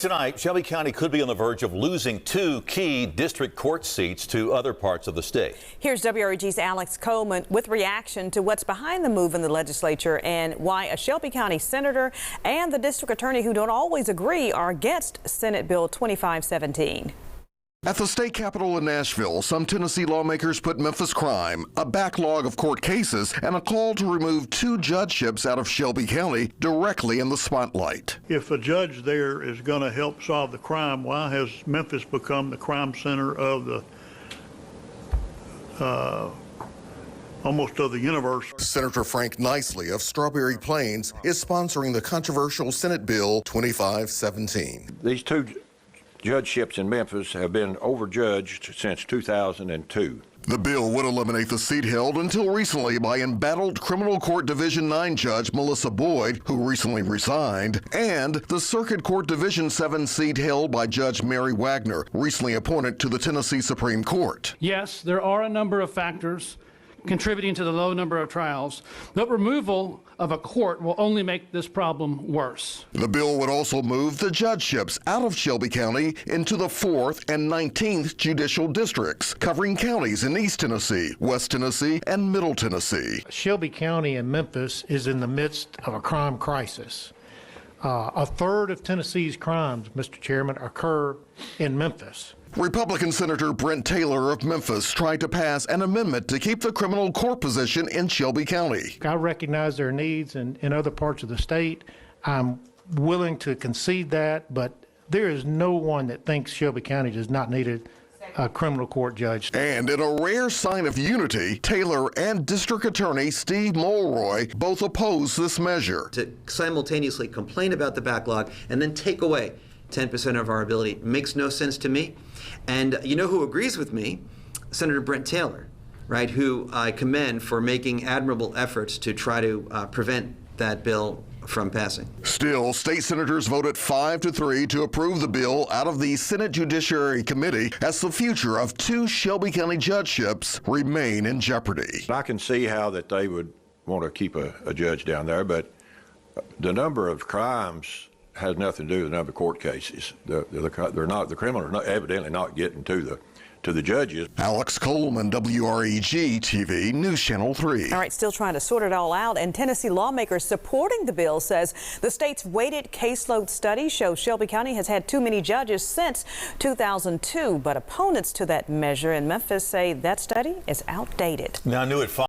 Tonight, Shelby County could be on the verge of losing 2 key district court seats to other parts of the state. Here's WREG's Alex Coleman with reaction to what's behind the move in the legislature and why a Shelby County senator and the district attorney who don't always agree are against Senate Bill 2517. At the state capitol in Nashville, some Tennessee lawmakers put Memphis crime, a backlog of court cases, and a call to remove 2 judgeships out of Shelby County directly in the spotlight. If a judge there is going to help solve the crime, why has Memphis become the crime center of the almost of the universe? Senator Frank Nicely of Strawberry Plains is sponsoring the controversial Senate Bill 2517. These 2 judgeships in Memphis have been overjudged since 2002. The bill would eliminate the seat held until recently by embattled Criminal Court Division 9 Judge Melissa Boyd, who recently resigned, and the Circuit Court Division 7 seat held by Judge Mary Wagner, recently appointed to the Tennessee Supreme Court. Yes, there are a number of factors contributing to the low number of trials, but removal of a court will only make this problem worse. The bill would also move the judgeships out of Shelby County into the 4th and 19th judicial districts, covering counties in East Tennessee, West Tennessee, and Middle Tennessee. Shelby County in Memphis is in the midst of a crime crisis. A third of Tennessee's crimes, Mr. Chairman, occur in Memphis. Republican Senator Brent Taylor of Memphis tried to pass an amendment to keep the criminal court position in Shelby County. I recognize their needs in other parts of the state. I'm willing to concede that, but there is no one that thinks Shelby County does not need a criminal court judge. And in a rare sign of unity, Taylor and District Attorney Steve Mulroy both oppose this measure. To simultaneously complain about the backlog and then take away 10% of our ability makes no sense to me. And you know who agrees with me? Senator Brent Taylor, right, who I commend for making admirable efforts to try to prevent that bill from passing. Still, state senators voted 5-3 to approve the bill out of the Senate Judiciary Committee as the future of 2 Shelby County judgeships remain in jeopardy. I can see how that they would want to keep a judge down there, but the number of crimes has nothing to do with the number of court cases. The criminals are evidently not getting to the judges. Alex Coleman, WREG TV, News Channel 3. All right, still trying to sort it all out, and Tennessee lawmakers supporting the bill says the state's weighted caseload study shows Shelby County has had too many judges since 2002, but opponents to that measure in Memphis say that study is outdated. Now, new at 5.